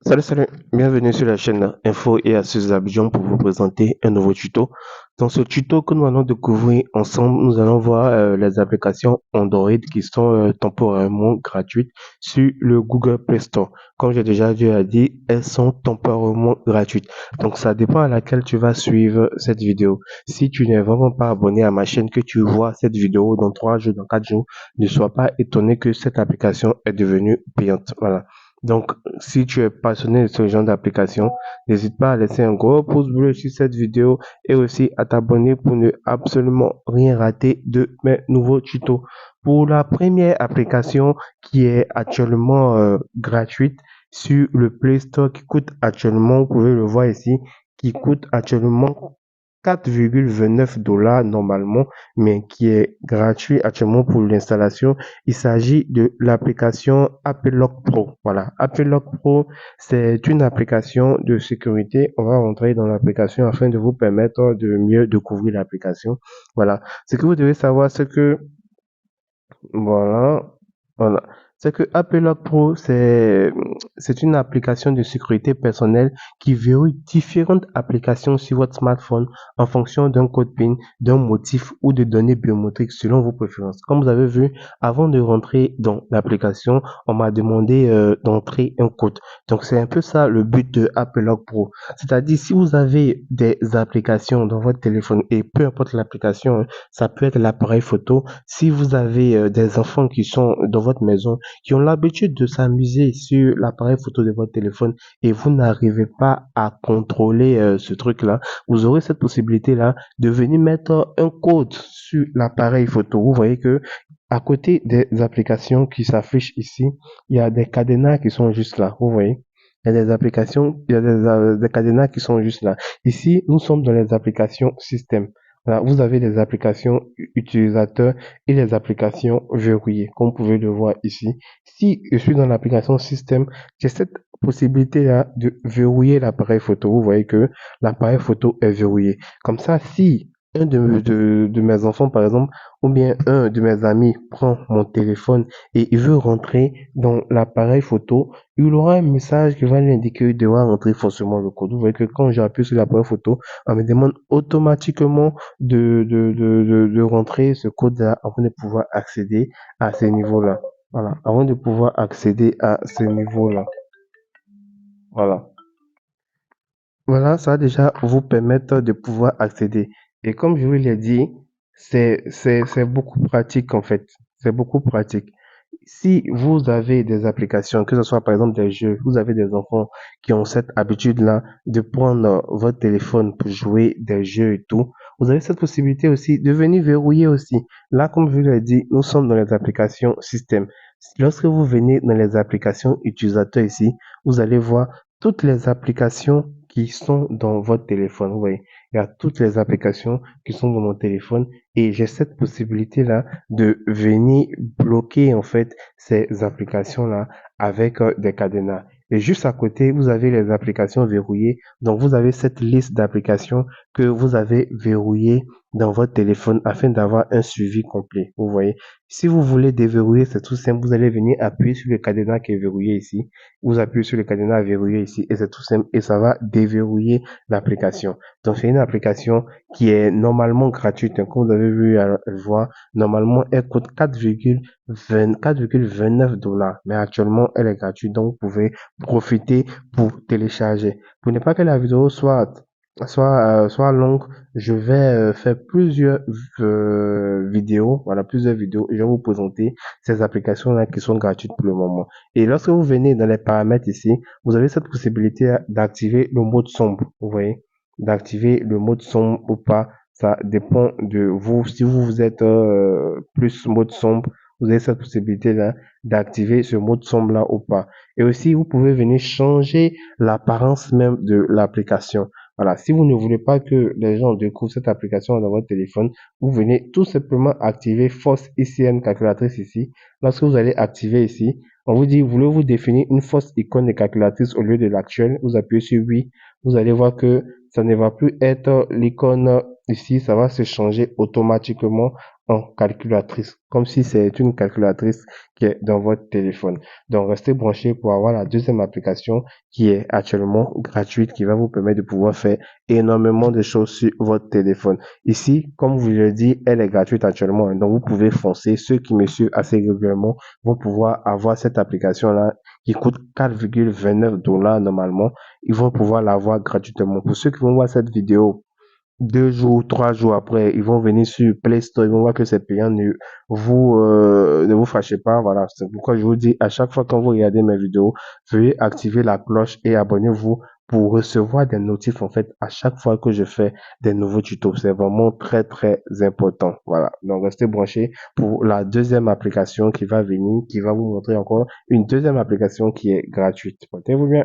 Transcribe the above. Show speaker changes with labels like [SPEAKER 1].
[SPEAKER 1] Salut, bienvenue sur la chaîne Info et Astuces Abidjan pour vous présenter un nouveau tuto. Dans ce tuto que nous allons découvrir ensemble, nous allons voir les applications Android qui sont temporairement gratuites sur le Google Play Store. Comme j'ai déjà dit, elles sont temporairement gratuites. Donc ça dépend à laquelle tu vas suivre cette vidéo. Si tu n'es vraiment pas abonné à ma chaîne, que tu vois cette vidéo dans 3 jours, dans 4 jours, ne sois pas étonné que cette application est devenue payante. Voilà. Donc, si tu es passionné de ce genre d'application, n'hésite pas à laisser un gros pouce bleu sur cette vidéo et aussi à t'abonner pour ne absolument rien rater de mes nouveaux tutos. Pour la première application qui est actuellement gratuite sur le Play Store qui coûte actuellement, vous pouvez le voir ici, qui coûte actuellement 4,29 $ normalement, mais qui est gratuit actuellement pour l'installation. Il s'agit de l'application AppLock Pro. Voilà, AppLock Pro, c'est une application de sécurité. On va rentrer dans l'application afin de vous permettre de mieux découvrir l'application. Voilà, ce que vous devez savoir, c'est que voilà, voilà. C'est que AppLock Pro, c'est une application de sécurité personnelle qui verrouille différentes applications sur votre smartphone en fonction d'un code PIN, d'un motif ou de données biométriques selon vos préférences. Comme vous avez vu, avant de rentrer dans l'application, on m'a demandé d'entrer un code. Donc c'est un peu ça le but de AppLock Pro. C'est-à-dire si vous avez des applications dans votre téléphone et peu importe l'application, hein, ça peut être l'appareil photo. Si vous avez des enfants qui sont dans votre maison, qui ont l'habitude de s'amuser sur l'appareil photo de votre téléphone et vous n'arrivez pas à contrôler ce truc-là, vous aurez cette possibilité-là de venir mettre un code sur l'appareil photo. Vous voyez que à côté des applications qui s'affichent ici, il y a des cadenas qui sont juste là. Vous voyez? Il y a des applications, il y a des cadenas qui sont juste là. Ici, nous sommes dans les applications système. Voilà, vous avez les applications utilisateurs et les applications verrouillées, comme vous pouvez le voir ici. Si je suis dans l'application système, j'ai cette possibilité-là de verrouiller l'appareil photo. Vous voyez que l'appareil photo est verrouillé. Comme ça, si un de mes enfants, par exemple, ou bien un de mes amis prend mon téléphone et il veut rentrer dans l'appareil photo, il aura un message qui va lui indiquer qu'il devra rentrer forcément le code. Vous voyez que quand j'appuie sur l'appareil photo, on me demande automatiquement de rentrer ce code-là afin de pouvoir accéder à ces niveaux-là. Voilà, avant de pouvoir accéder à ces niveaux-là. Voilà. Voilà, ça va déjà vous permettre de pouvoir accéder. Et comme je vous l'ai dit, c'est beaucoup pratique en fait. C'est beaucoup pratique. Si vous avez des applications, que ce soit par exemple des jeux, vous avez des enfants qui ont cette habitude-là de prendre votre téléphone pour jouer des jeux et tout, vous avez cette possibilité aussi de venir verrouiller aussi. Là, comme je vous l'ai dit, nous sommes dans les applications système. Lorsque vous venez dans les applications utilisateurs ici, vous allez voir toutes les applications qui sont dans votre téléphone. Vous voyez, il y a toutes les applications qui sont dans mon téléphone et j'ai cette possibilité-là de venir bloquer en fait ces applications-là avec des cadenas. Et juste à côté, vous avez les applications verrouillées. Donc, vous avez cette liste d'applications que vous avez verrouillées dans votre téléphone afin d'avoir un suivi complet. Vous voyez, si vous voulez déverrouiller, c'est tout simple. Vous allez venir appuyer sur le cadenas qui est verrouillé ici. Vous appuyez sur le cadenas verrouillé ici et c'est tout simple et ça va déverrouiller l'application. Donc, c'est une application qui est normalement gratuite, hein, comme vous avez vu à le voir. Normalement, elle coûte 4,29 $, mais actuellement, elle est gratuite, donc vous pouvez profiter pour télécharger. Pour ne pas que la vidéo soit longue, je vais faire plusieurs vidéos, voilà, plusieurs vidéos, et je vais vous présenter ces applications-là qui sont gratuites pour le moment. Et lorsque vous venez dans les paramètres ici, vous avez cette possibilité d'activer le mode sombre, vous voyez, d'activer le mode sombre ou pas. Ça dépend de vous. Si vous êtes plus mode sombre, vous avez cette possibilité-là d'activer ce mode sombre-là ou pas. Et aussi, vous pouvez venir changer l'apparence même de l'application. Voilà, si vous ne voulez pas que les gens découvrent cette application dans votre téléphone, vous venez tout simplement activer Force ICN calculatrice ici. Lorsque vous allez activer ici, on vous dit, voulez-vous définir une fausse icône de calculatrice au lieu de l'actuelle? Vous appuyez sur oui. Vous allez voir que ça ne va plus être l'icône ici, ça va se changer automatiquement en calculatrice, comme si c'est une calculatrice qui est dans votre téléphone. Donc, restez branchés pour avoir la deuxième application qui est actuellement gratuite, qui va vous permettre de pouvoir faire énormément de choses sur votre téléphone. Ici, comme je vous l'ai dit, elle est gratuite actuellement, hein. Donc, vous pouvez foncer. Ceux qui me suivent assez régulièrement vont pouvoir avoir cette application-là qui coûte 4,29 $ normalement. Ils vont pouvoir l'avoir gratuitement. Pour ceux qui vont voir cette vidéo 2 jours, 3 jours après, ils vont venir sur Play Store, ils vont voir que c'est payant. Ne vous fâchez pas. Voilà, c'est pourquoi je vous dis à chaque fois quand vous regardez mes vidéos, veuillez activer la cloche et abonnez-vous pour recevoir des notifs en fait à chaque fois que je fais des nouveaux tutos. C'est vraiment très très important. Voilà, donc restez branchés pour la deuxième application qui va venir, qui va vous montrer encore une deuxième application qui est gratuite. Portez-vous bien.